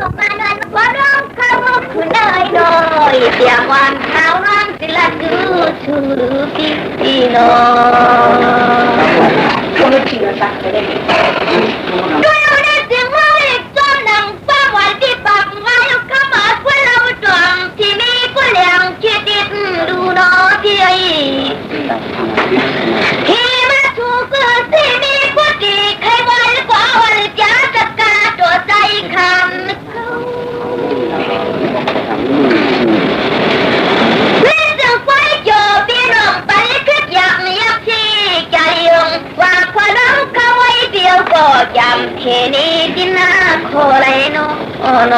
ตกมาเดินว่าร้องข้าวคุณได้หน่อยเสียงวันข้าวร้องสิละดูชูพี่น้องด้วยในเสียงว่าเล็กจอมหนังป้าหวานที่ปากไม้เข้ามาเพื่อเราจวงที่มีผู้เลี้ยงคิดดิดดูน้อที่ไอ้ที่มาถูกที่มีผู้ดีใครวันกว่าวันจะจัดการตัวใจคำเล่นจังไฟโยพี่น้องไปคิดอยากที่ใจยงว่าความรักเขาไว้เดียวก็จำเทนี้ที่น่าโคเลยโนโน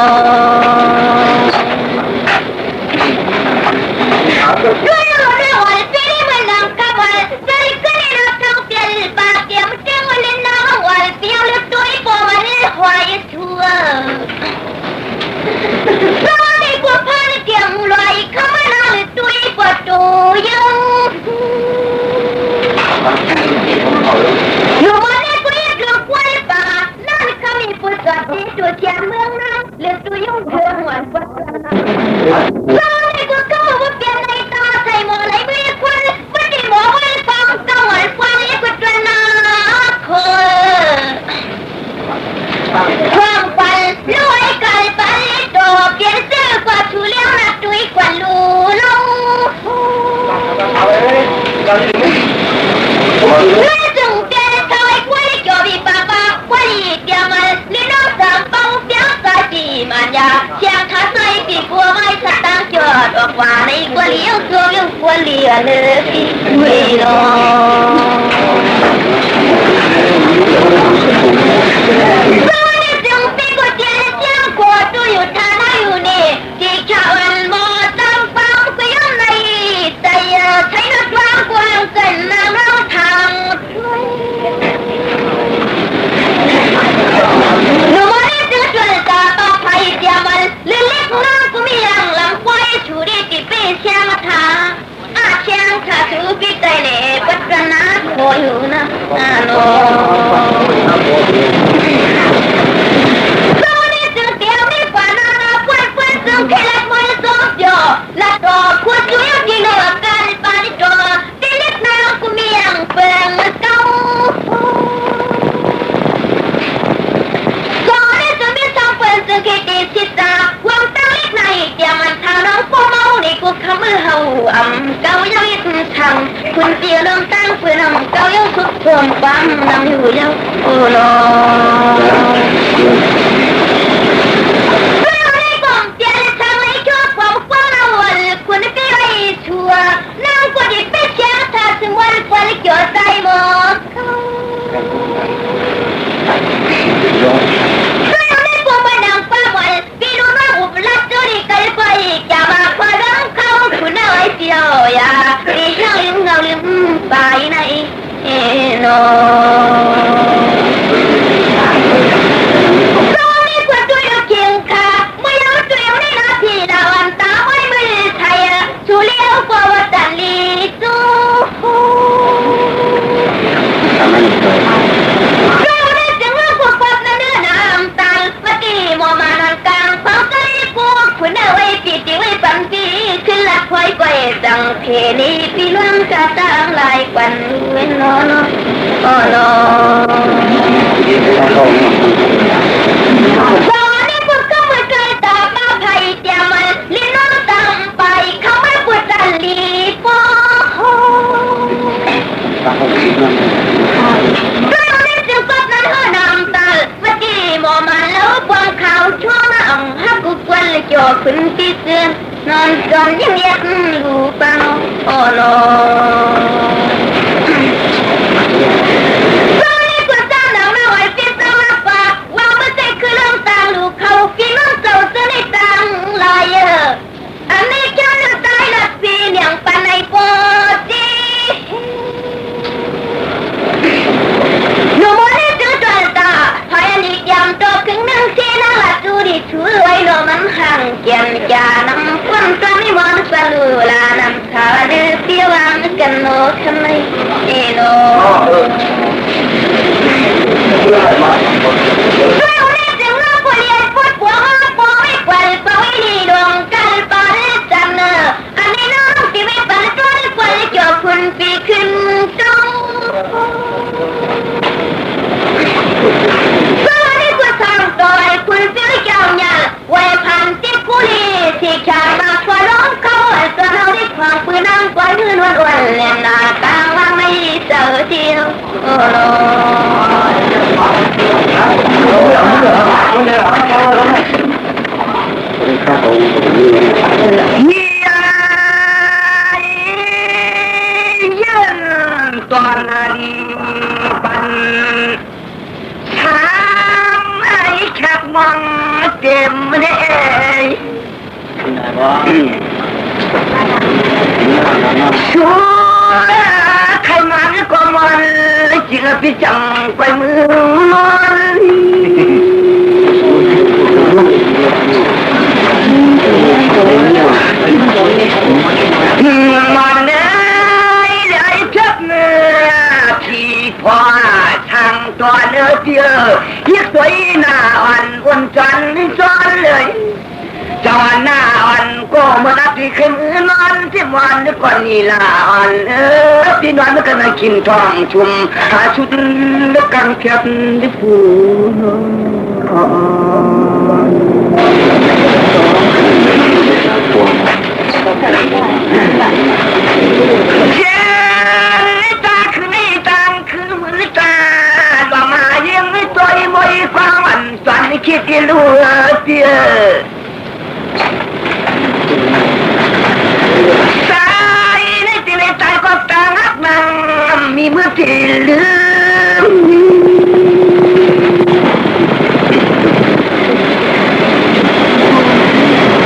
ด้วยเราเรื่องวันปีนี้มันนำกับวันใจก็ได้รับทั้งเปลี่ยนปากเกี่ยวเจ้าวันเล่นน้ำวันเปียวเลือดตัวอีปอมันเล่นควายชั่วเราได้กว่าพันเกี่ยงลอยเข้ามาหน้าเลือดตัวอีปอดูยังอยู่มาในกุยกลัวควายป่านั่นเขามีผู้สาวที่ตัวเชียเมืองนั้นเลือดตัวยุ่งเรื่องหวานฟ้าเราได้กว่าเขาว่าเปลี่ยนในตาใส่หมอไหลไม่ควันไม่ได้หมอไม่ฟังเจ้าหวานฟ้าเลี้ยงกุศลนาคนความฝันรวยกันไปโตเปลี่ยนเสื้อกว่าชูเลี้ยงนักดุยกว่าลูลงด้วยจึงเปลี่ยนทอยควายจอบีปากปากควายเดียวมันลิ้นน้องสามเป้าเปี้ยสายจีมันยาเชียงขาใส่ปีกลัวไม่สตางจอดออกว่าในกว่าเลี้ยวตัวเลี้ยวกว่าเลี้ยเลยพี่วิโรจึงเป็นกุศลเจ้ากอดตัวอยู่ท่าไหนอยู่นี่ที่ชาวอันมอตั้งปังไปยังในแต่ใช้นักร้องกวางกันน้ำเราทางหนูไม่ได้ซื้อจนตาต่อไปเดียวมันเล็กๆน้องก็มีอย่างลำควายชูดีที่เป็นเชียงทาเชียงทาถือพิจัยเล่ปัจจนาโคอยู่นะโนแค่ละมันสองจอละต่อควรช่วยกินเหลือกันปานิจอที่เล็กน้อยกูมีอย่างเปลืองเก่าก่อนที่จะมีสองเปลืองจึงคิดดีสิตาความตั้งเล็กในเดียวมันทางน้องกูเมาในกูขมือเฮาเก่ายังยิ่งทำคุณเดียวเรื่องตั้งเปลืองเก่ายังสุดเพิ่มความนั่งอยู่ยังโอ้โนคุณพี่ไอ้ชัวนั่งกดอีกเป็นเช้าถ้าสมวันวันเกี่ยวใจหมดก็ยังไม่พอมานั่งป้าวันพี่รู้ว่าอุปลักษณ์จะได้กันไปจะมาพอร้องเขาคุณเอาไอ้เดียวอย่าที่เช้าลืมเงาลืมไปไหนโนดังเพนี้พี่ล้วนกระตางลายควันเว้นนอนโอ้โนตอนนี้พวกเขาไม่เคยตาบ้าไผ่เดียวมันลิ้นน้องตามไปเขาไม่ปวดดันลีโป้ก็ยังได้จึงกบนั้นหัวนำตาเมื่อกี้มอมาแล้วกวางขาวช่วงน้ำฮักกุกวันเลยจ่อขึ้นที่เสื้อนอนจนยังเย็นลูปังโอ้โนตอนนี้คุณตาหนังไม่ไหวเสียสมาปะว่าไม่ใช่คือเรื่องต่างลูกเขาพี่น้องเจ้าจะได้ต่างลายอันนี้แค่เรื่องตายละปีอย่างปันในปอดีหนูไม่ได้เจอตัวตาพายนิยามตัวขึ้นนั่งเสียนั่งหลับดูดิช่วยไว้รอมันห่างเกียนจานำควันตาไม่มองสลูลานำขาเดือดเปียวางกันโนทำไม เต็มเนี่ยชัวใครมันก็มันจริงพี่จังไปมือมันเลยเลยจับเนื้อที่พอทางตัวเนื้อเดียวยิ่งสวยหน้าอ่อนอ้วนจันซ้อนเลยจอนหน้าอ่อนก็มานับที่ขึ้นนอนที่วันนึกก่อนนี่ละอ่อนที่นอนมันก็มากินทองชุ่มหาชุดลึกกังเพียบที่ผูเชื่อตาคือนี่ตามคือมือตาว่ามายังไม่ตัวมวยความมันสันคิดที่รู้เสียตายในที่ในใจก็ตาหักนังมีมือที่ลืม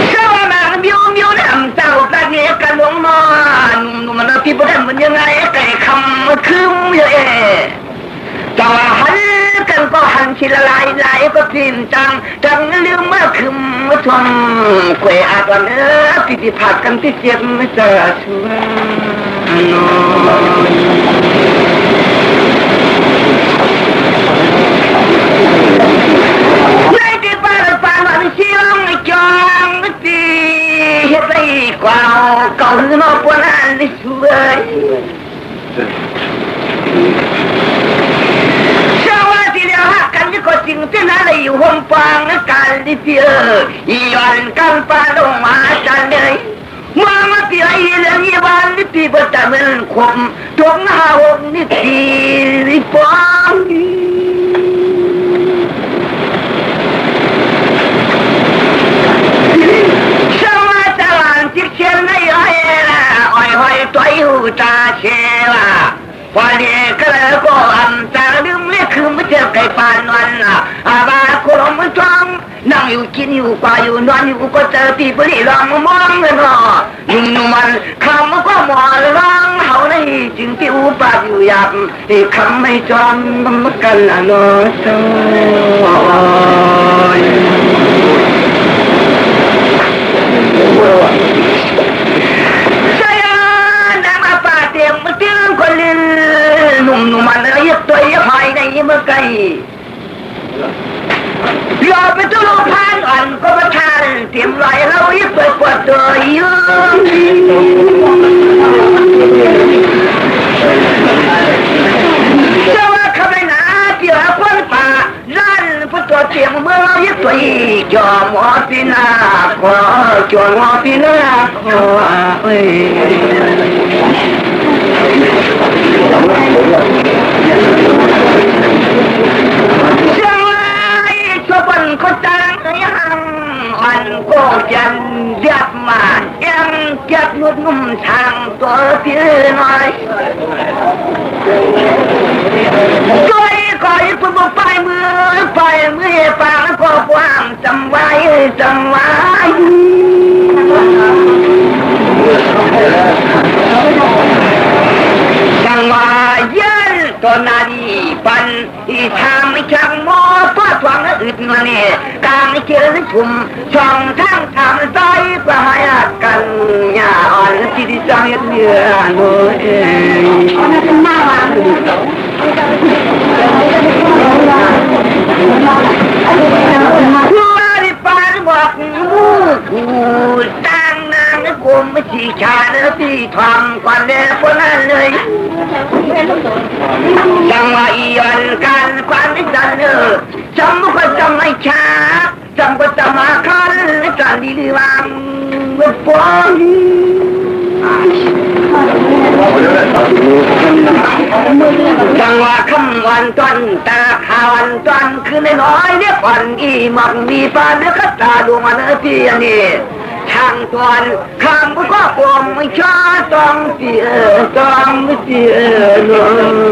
เชื่อว่ามันบิ้วน้ำเจ้าตาเนี้ยกันลงนอนมันที่ประเด็นมันยังไงไก่คำคืมเยอะจะว่าหันกันก็หันชิละลายก็ทิ้งจังลืมเมื่อคืนมาทนเกวอาตอนที่ผัดกันที่เจ็บไม่เจอชัวในที่ป่ามันเชี่ยงจองตีเฮ็ดไรกว่าเก่าหรือนอกปนอันนี้สวยกันนี่ก็จริงที่นั่นเลยอยู่ห้องฟังกันที่เจอย้อนกันปาลงมาจันเลยมาที่ไอ้เรื่องยี่วันนี่ที่ประจำมันคมตรงหาวันนี่ที่ฟังสมาตะวันที่เชื่อในอ้อยละอ้อยตัวอยู่ตาเชื่อพอดีก็เลยก็อันแต่ลืมเรียกคือไม่เจอไก่ปานวันอาบาโคลมันจ้องนั่งอยู่กินอยู่ป่าอยู่นอนอยู่ก็เจอปีบริลองมองเลยเนาะยิ่งมันคำก็มอร้องเขาในจึงที่อุปาอยู่อยากคำไม่จอมมันกันละเนาะโซ่นุ่มมันเลยตัวภายในเมื่อไกลยอไปตัวลูกพานอ่อนก็มาทานเตรียมลอยเรายิ่งเปิดปวดตัวยืนเจ้าว่าเขาไปหนาเดี๋ยวคนป่าลั่นผู้ตัวเตรียมเมื่อเรายิ่งตัวจอมอปีนาขอจอมอปีนาขอเอ้ยเจ้าไอ้ชอบคนก็จังยังอันก็จันเดียบมายังเก็บนุ่มทางตัวพี่น้อยก็ยิ่งปุ่มไปมือปากก็กว้างจำไว้จังว่ายันตัวนาดีปันอีทางไม่ช่างมอก็ทวงอึดมาเนี่ยกลางเชื่อชุ่มช่องทั้งทำใจก็ให้กันอย่าอ่อนที่ดีจังเนื้อโน้เองมาดิปานบอกกูตั้งนางกูไม่ชี้ชาเนื้อที่ทำก่อนเด็กคนนั้นเลยจังว่าอีอันการความนิสัยเนอจำก็จำไม่ช้าจำก็จำมาคันจันดีวังก็ฟ้องจังว่าคำวันต้นตาข่าววันต้นคือน้อยเนี่ยก่อนอีมักมีปานเนื้อตาดวงมันที่อันนี้ทางตอนคำก็กลมไม่ช้าต้องเสียเนาะ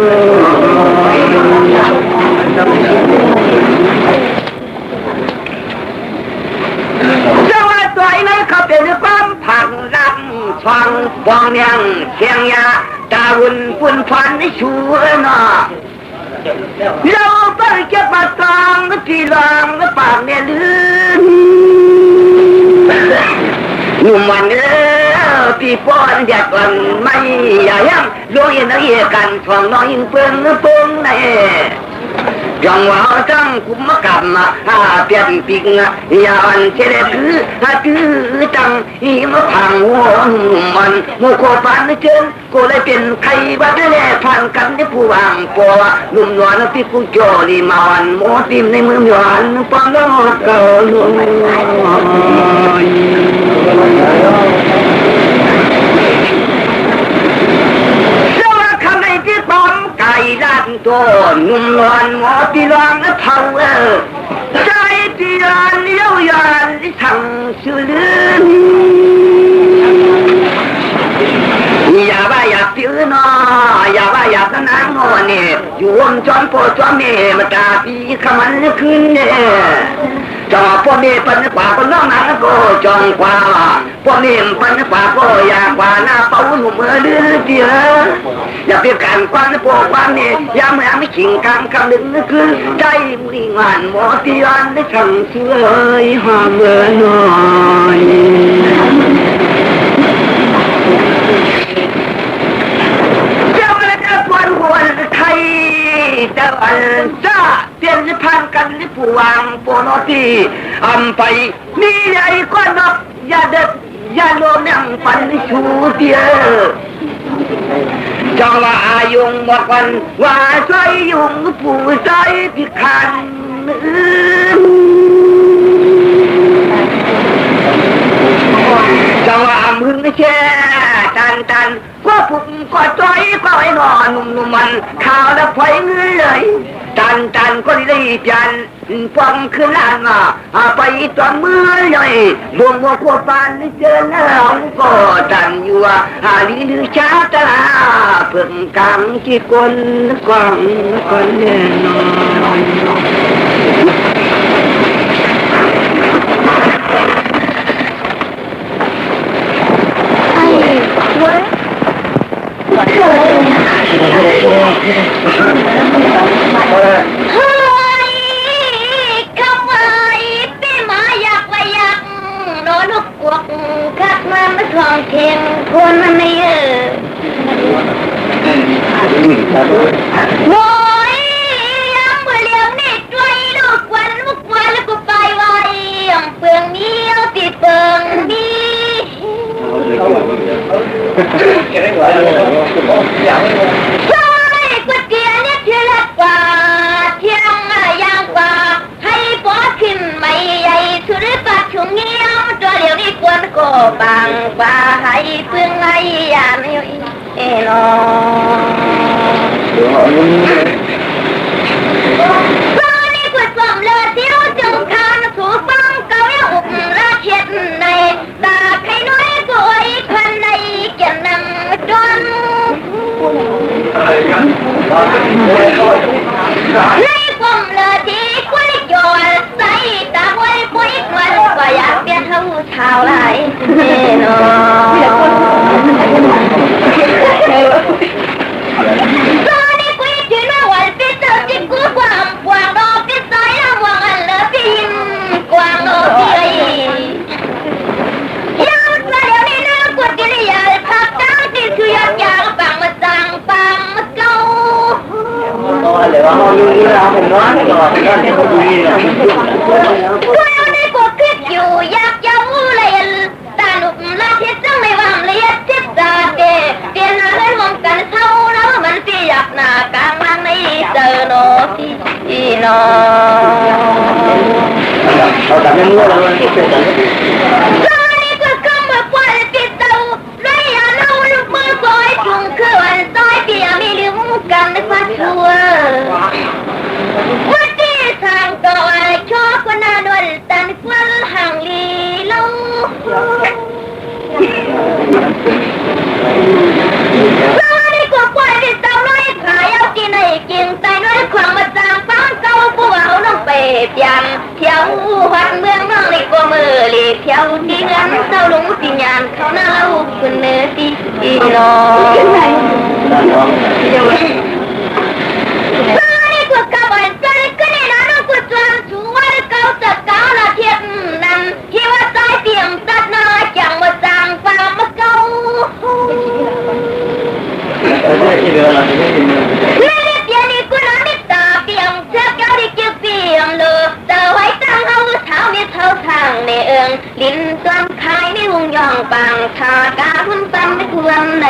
ฟังบองยังเสียงยาตาหุ่นปุ่นฟันในชูเนาะเราไปเก็บมาตองที่รองปากเนี่ยลืมหนุ่มวันพี่ป้อนอยากวันไม่อยากยังโดยนักเอกกันทองน้อยเพิ่งในจังหวะจังคุมกรรมเปลี่ยนปิงยานเชลคือจังอีมพังหัวมันโมโคปันเชิญก็เลยเป็นใครบ้าแน่ผ่านกันที่ผู้วางปอหนุ่มนวลที่ผู้โจลีมาวันโมติมในเมืองยวนปองล้อเก่าหนุ่มไก่ด้านตัวนุ่มนวลหมอตีรองเท่าใจตีรานเลี้ยวยานทั้งสุลืนอย่าว่าอยากตื้อนออย่าว่าอยากนางงอเนี่ยอยู่วงจรโปจอมเนี่ยมาตาปีขมันขึ้นเนี่ยจอพ่อเมย์ปันกว่าคนน้องนั้นก็จองกว่าพ่อเมย์ปันกว่าก็อยากกว่าหน้าเป้าหนุ่มเดือดเดียวอย่าเปลี่ยนการกว้างโปกว้างเนี่ยยามไม่ขิงกลางคำหนึ่งคือใจมีงานหมอที่อันได้ทั้งเสื่อยหาเมื่อน้อยเจ้าอะไรจะปวดหัวไทยแต่วันจ้าเปลี่ยนพันกันที่ผู้วางโปโนตีไปมีใหญ่กว่านกอย่าเด็ดอย่าโลมยังปันชูเดียวจังว่าอายุงหมดวันว่าใจยุงผู้ใจพิคันจังว่ามึงแช่ตันก็ผุกก็จ้อยก็ไอ้นอนนุ่มมันข่าวแล้วไฟเงยเลยตันก็ได้จันฟังขึ้นล่างไปตัวมือเลยบวงวัวขวบานเจอหน้าก็ตันอยู่ลีลือช้าตาเพิ่งกังจีคนกวางคนแน่นอนเฮ้ยคำว่าปีหมาอยากว่าอยากนอนกกวกคักมันทองเทียงคนมันไม่โอ้ยยังเมื่อเลี้ยงนี่ช่วยลูกวันมุกวันแล้วก็ไปไว้เปลืองนี้เอาติดเปลืองนี้ใช่ก๋วยเตี๋ยวเนี่ยเชื่อละกว่าเที่ยงยางกว่าให้ปอดขึ้นไม่ใหญ่สุดปากชุ่มเงี้ยวตัวเดียวนี่ควรก็บางกว่าให้เปลืองไอ้ยาไม่เอ๋นอตอนนี้ก๋วยต้มเลือดเที่ยวจงคานถูกฟังเกาเยาอุบราเชียดในตาไข่น้อยก็ไอ้คนในแก่นังจนในความเลือดที่คุยโยนใส่ตาไว้คุยมันก็อยากเปลี่ยนเท่าชาวไรเน่นตอนนี้คุยจีนมาวันที่เจอจิกกูกวางกวางดอกที่ใส่ละวางอันเลือดพิมกวางดอกที่ยาวมาเดี๋ยวนี้นะกดกิริยาพักตั้งที่คือยอดยาวปังมาจังปังมาเก่าเลยว่าเขาอยู่นี่แล้วผมน้อยก่อนก็เห็นเขาดีเลยตัวนี้ก็คิดอยู่อยากจะรู้เลยตาหนุ่มลาเทียจังไม่วางเลยทิศตาเกเตียนหาให้มองกันเท่าแล้วมันเปียกหน้ากลางนั่งในเจอโนที่นอเอาแต่ไม่รู้เลยตัวนี้ก็กำมือปล่อยติดเตาไรอย่าเล่าลูกมือซอยจุงคือวันซอยเปียมีลิ้วกันในฟ้าชัววันที่ทางต่อชอบคนน่าดนตันควันห่างลีลงตัวนี้ก็ปล่อยติดเตาน้อยขายเอากินให้กินใจน้อยความมาจางฟังเก่าผู้เอาน้องเปดยันเที่ยววัดเมืองน้องในกว่ามือหลีกเที่ยวที่เงินเศร้าลงที่ยานเขาหน้าลูกคนเนื้อ น้องนี่กูกำลังจะก็ได้นะน้องกูจวนชูว่าเก่าจะเก่าละเทียนนั้นที่ว่าใจเปี่ยมตัดนาจังมาจังฟ้ามาเก่าไม่ได้เปียนี่กูนั้นไม่ตาเปี่ยมเชื่อเก่าที่เกี่ยวเปี่ยมเลยแต่ไว้ตั้งเอาเท้าเนี่ยเท้าทางในเอิงลิ้นจำคายในวงยองปังชากาหุ่นปันไม่ควรไหน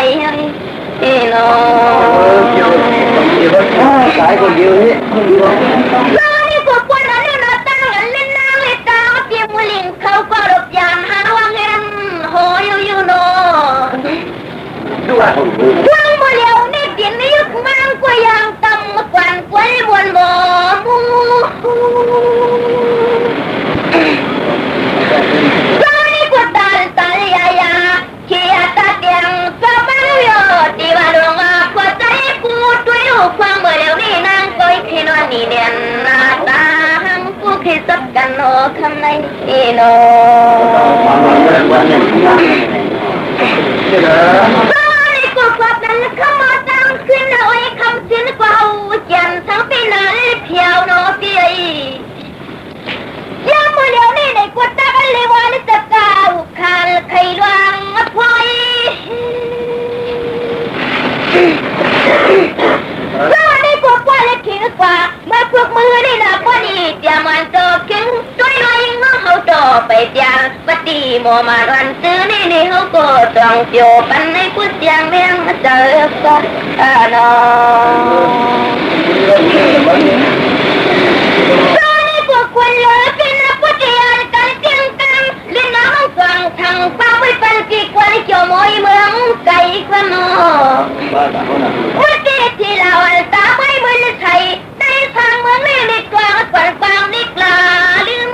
น้องสายคนเดียวนี่น้องนี่กูควรนั้นเนี่ยนะตั้งเล่นน้ำเลยตาเปียมือลิงเขาก็รบยามหาว่าเงินโหอยู่น้องวังมือเลี้ยวนี่กินนี่ยุกมังกวยางตำมากวนกวยบนบ่อมูน้องนี่กูตันยายาเชียตาเตียงก็บ้าโยดีว่าดวงอาขวดใจกูด้วยลูกความเมื่อเลี้ยวนี่นางก้อยขี้นอนนี่เดียนหน้าตาหังกูคิดสักกันโนคำในน้องนี่กูควบนั้นเข้ามาตั้งขึ้นเอาไอ้คำสิ้นกว่าจันทั้งปีนั้นเพียวโนเปียยามมือเลี้ยวนี่ในกูตากันเลยวันจะก้าวขาดใครลวงมาพอยแล้วนี่กูกว่าเลยคิดกว่าเมื่อพวกมือนี่นะพอดีจะมันโตขึ้นด้วยน้อยงเขาโตไปเตียงปฏิโมมาวันซื้อนี่เขาก็ต้องโยปันในกูเตียงเมียงเจอสักน้องกูควรเลยเป็นนักพุทธยานกันเตียงกันเล่นน้ำฟังทางฟ้าไว้เป็นกี่ควรจะมอยเมืองไก่ขนอวันที่เราตาไม่เหมือนไทยได้ทางเมืองนี่ในกลางฝันฟังนี่กลาลืม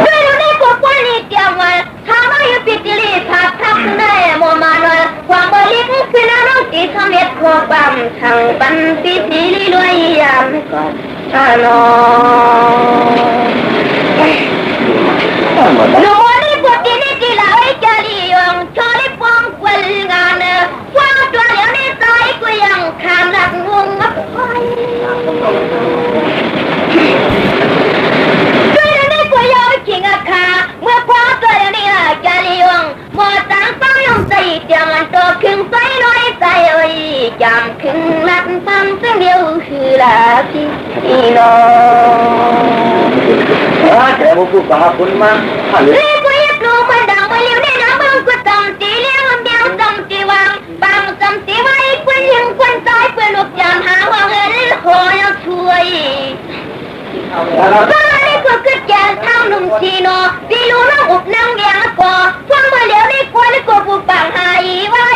ด้วยนี่กูควรนี่เดียววันทางไม่ยุติกิริพักทักได้โมมาหน่อยความบริสุทธิ์คือน้องที่ทำเม็ดขวบทางปันปีที่ลีลอยยามก่อนน้องนี่กูที่นี่ที่เราไอ้จารียงชอลิปองกวนงานว่างตัวเดียวนี่ใจกูยังขาดหลักงงมาไปด้วยนี่กูยอมชิงอาคาเมื่อพอตัวเดียวนี่จารียงหมดต่างต้องยงใจเดียวมันตัวครึ่งใจน้อยใจเอ้ยจำครึ่งหลักฟังซึ่งเดียวคือลาพี่น้องแต่ผมพูดกับคุณมาเรียกว่าอยากรู้มันดังมาเลี้ยวในน้ำบังกูจำตีเลี้ยงเดียวจำตีวางบังจำตีไว้คุณยิงคุณตายเพื่อลูกยามหาว่าเงินหอยช่วยบ้านนี่กูคือแกนเท่าหนุ่มชีโนพี่รู้น้องอุบนั่งเลี้ยงก่อพวกมาเลี้ยวนี่ควรกูปูปังหายไว้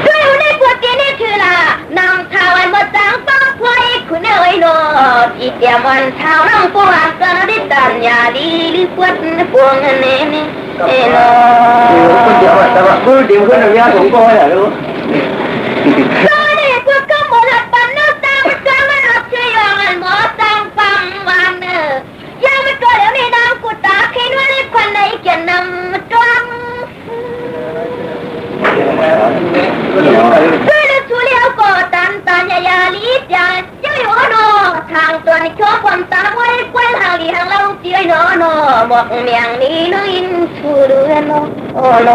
ด้วยนี่กูที่นี่คือละนำทาวันมาจังป้องคอยคุณเอ๋ยโนอีเดียมันเท้าน้องปวดกันดิตันยาดีหรือปวดปวงนี่โนคุณเดียวแต่ว่าคุณเดียวขึ้นอย่างนี้ผมก็ไม่รู้นี่กูก็หมดปันน้ำตาจะไม่รับเชื่อมันหมอตังฟังวันยังไม่ตัวเดี๋ยวนี้น้ำกูตาคิดว่านี่คนไหนจะนำตัวด้วยฤดูเลี้ยวก็ตันยาลีบยาเจ้าอยู่โนทางตัวนี้ชอบความตาไว้กวนทางดีทางเราเจียโนบอกเมียงนี้น้อยชูดูโนโอ้โน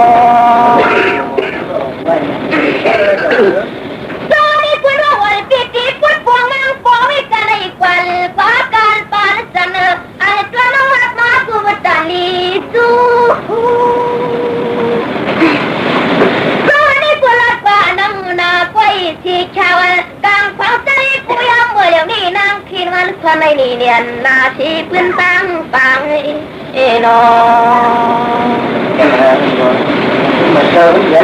ตอนนี้คุณว่าวันปีที่คุณฟองนั่งฟองไม่กันในควันฟ้าการปานจันอะไรตัวน้องรักมากูมาตันลีจูที่ชาวกลางเผาใจกูยังเมื่อเดี๋ยวนี้นางคิดมันคนในนี่เนียนนาชีพื้นตั้งปังนอ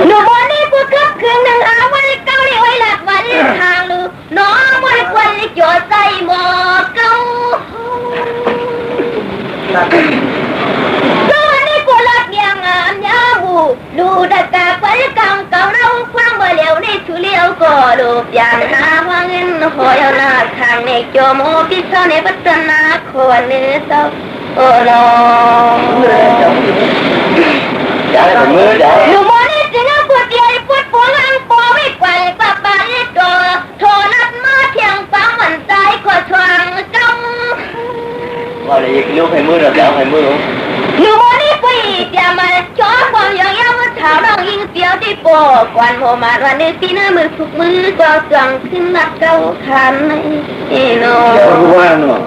หนูวันนี้กูขับเครื่องหนึ่งอาวันเก้าเลี้ยวไว้หลักวันทางลูน้องวันควันจอดใจหมอเก้าวันนี้กูรักยังงามยาหูดูดักกาไปกำเก่าเราฟังเมื่อเดี๋ยวนี้ชูเลี้ยว có đồ giang na hoang in hồi na thang này cho mô biết sao này bắt chân na khổ nữa sao ô lo lu mô này chỉ nó bút đi bút phố ngang phố với quầy bà đi đồ thô nát má thiêng phá mình tay của choàng trongว่าเลยลูกให้มือเราจะเอาให้มือ lu mô này quỳ chả mà chó con yang yang mất thảo lòng yên phiếu đi bộ quan hồ mà đoàn này xin mưa phục mưa cho choàng xin đặt câu khăn này nó เดี๋ยวรู้ว่าเนาะ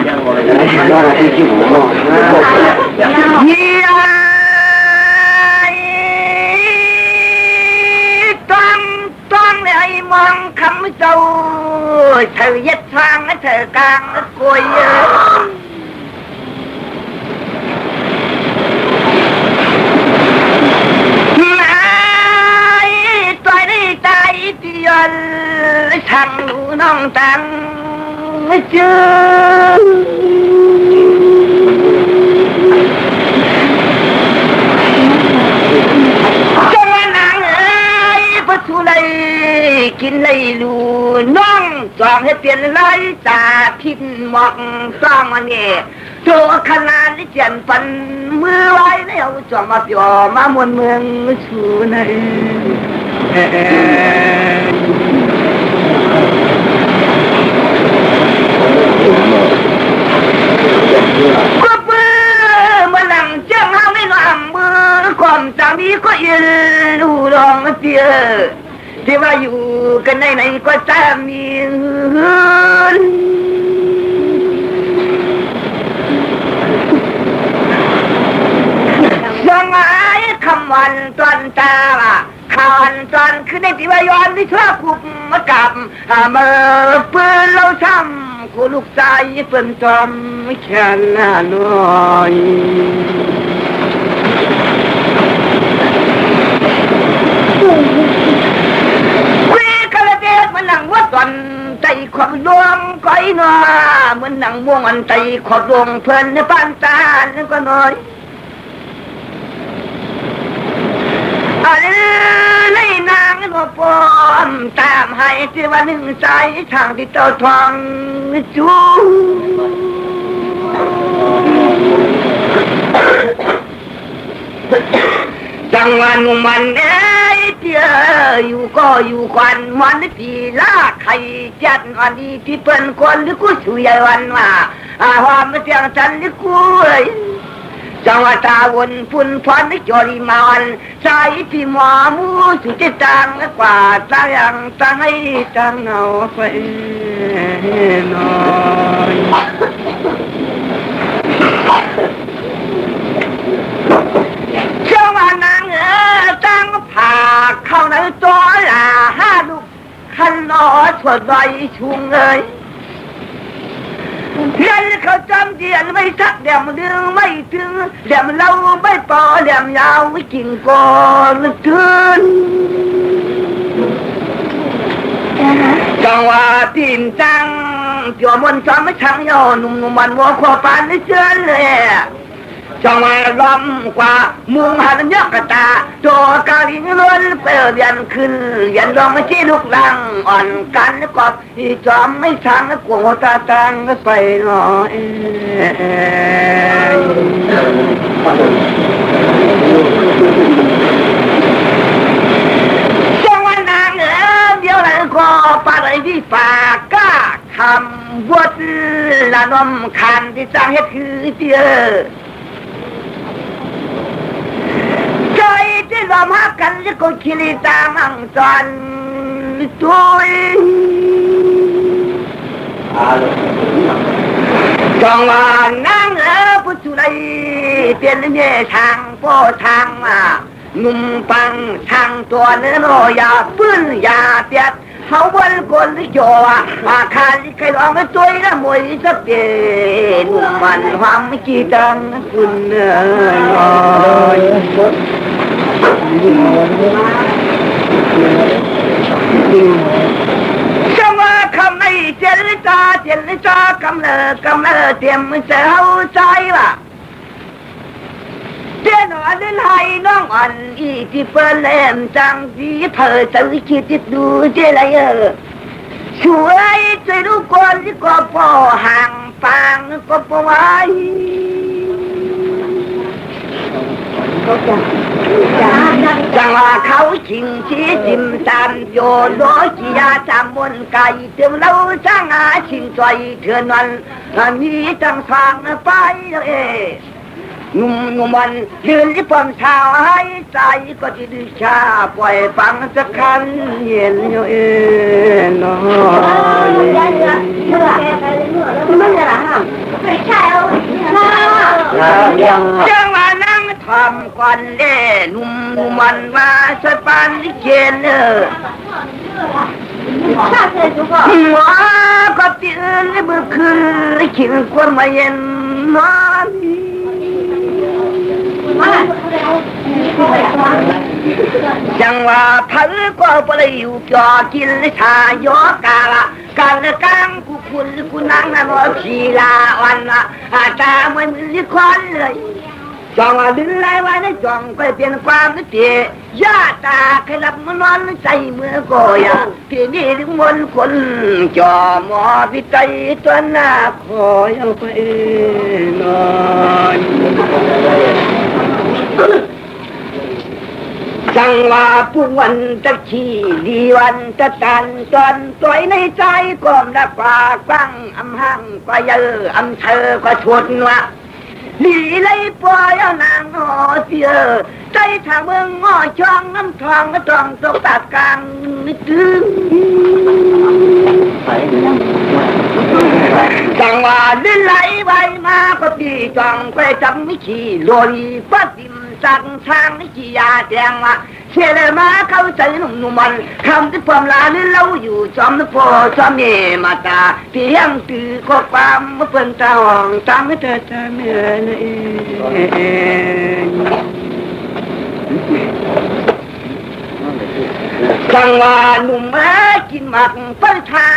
ยังบ่ได้ว่าที่คิดหัวเนาะต้องเลยมองคำเจ้าเธอยัดทางเธอกลางกวยตัวได้ใจเดียนช่างหนูน้องตังเจอจังนางเอ้ยปะทุเลยกินเลยลูน้องจองให้เปลี่ยนไรจ่าทินหมอกสร้างมันเนี่ยตัวขนาดที่เจียนปันมือไว้แล้วจองมาเปียวมามวนเมืองชูในก็เบื่อมาหลังเจ้าเฮาไม่หลังมือความจำนี้ก็ยืนดูลองเสียที่ว่าอยู่กันไหนก็จะมียังไงคำวันตอนตาข่าวอันตอนคือในที่ว่าย้อนที่ชอบกุมมากับเมื่อปืนเราช้ำกูลูกใจเปิ่นจอมแค่หน้าน้อยวีกระเด็ดมันหนังวัดตอนใจขวักดวงก้อยน้อมันหนังม่วงอันใจขวักดวงเพลินในบ้านตานั่นก็น้อยอะไรนางก็ปอมตามให้ที่ว่าหนึ่งใจทางที่เจ้าทองจูจังหวันมันเอ้ยเจ้าอยู่ก็อยู่ควันมันปีลาไข่จัดวันนี้ที่เป็นคนหรือกูช่วยวันว่าความเสียงฉันหรือกูจังหวะตาวนฝุ่นควันจอริมานใจที่หมอมูสุดจังกว่าตายังตั้งให้ตั้งเอาไปหน่อยจังหวะนางตั้งผ่าเข้าในตัวละห้าลูกขันนอสวดใบชุงเลยเรียนเขาจำเดียนไม่ทักเดี่ยมดึงไม่ถึงเดี่ยมเราไม่ปอเดี่ยมยาวไม่กิ่งก่อนคืนจังหวะตีนจังเกี่ยวมันจำไม่ช่างย่อหนุ่มมันวัวขวบปานไม่เชื่อเลยจังหวะล้อมกว่ามุงหันยักกระตาตัวกาลิงล้วนเปลี่ยนขึ้นยันลองไม่ชี้ลูกลังอ่อนกันกอบที่จอมไม่ช่างกลัวตาตังไปหน่อยจังหวะนางเดี๋ยวไหนก็ปาไรที่ปากก้าคำวัดละน้อมคันที่สร้างเหตุคือเดียใจที่เรามากันจะก็คิดตามังจรตัวจังหวะนั่งผู้ช่วยเปลี่ยนเนื้อทางโป้ทางมานุ่มปังทางตัวเนื้อยาปื้นยาเปียดเขาวันคนที่จ่ออาคารที่ใครลองตัวละมวยสักเดียนุ่มมันความไม่กี่ดังคุณเนื้อยจังหวะคำในเจริญจากำเนิดเตรียมเสียใจว่ะเจ้าหน่อ ว่าเดินให้น้องอ่อนอีที่เปิ้นแหลมจังสีเผยจะวิคิดดูเจไรช่วยใจลูกคนที่ก็พอห่างฟังก็พอไว้จังว่าเขาชิงชี้จิมตามโยนโดยกิยาจำบนไก่เติมเราจ้างอาชิงใจเถื่อนวันมีจังทางไปหนุ่มวันยืนที่ปมเท้าให้ใจก็จะดิชาปล่อยฟังสักคันเย็นอยู่น้อยมันจะละห้ามไม่ใช่เอาจังว่านั่งทำก่อนเด้หนุ่มมันมาสะพานที่เขียนหัวก็ตื่นเมื่อคืนคิดความมาเย็นนอนจังว่าพันก็ไปอยู่จอกินชายกาละการกังกูคุณกูนั่งนอนชีลาวันละอาจจะไม่มีควันเลยจองว่าดินไรไว้ในจองไปเปลี่ยนความนึกเตี๋ยยาตาเคยหลับมานอนใจเมื่อก่อยที่นี่ถึงมนคนจอมอพิใจตัวหน้าคอยเอาไปนอนจังว่าผู้วันตะขี้ดีวันตะตันจนตัวในใจก้มรักปากฟังอำหังก็เยออำเธอก็ชวนว่าลีเลยปล่อยเอานางหอเสียใจถ้าเมืองงอช่องน้ำทองก็ต้องตกตากลางนึกถึงจังว่าดินไหลไปมาก็ตีจองไปจับไม่ขี่ลอยฟัดดิมสั่งทางไม่ขี่ยาแดงว่าเชื่อมาเข้าใจหนุ่มมันคำที่ความลาหรือเราอยู่จอมพ่อจอมเย่มาตาเพียงตือข้อความเมื่อเพิ่นตาห้องตามไม่เธอตาเมื่อนั่นเองจังว่าหนุ่มมากินหมักเปิ้ลทา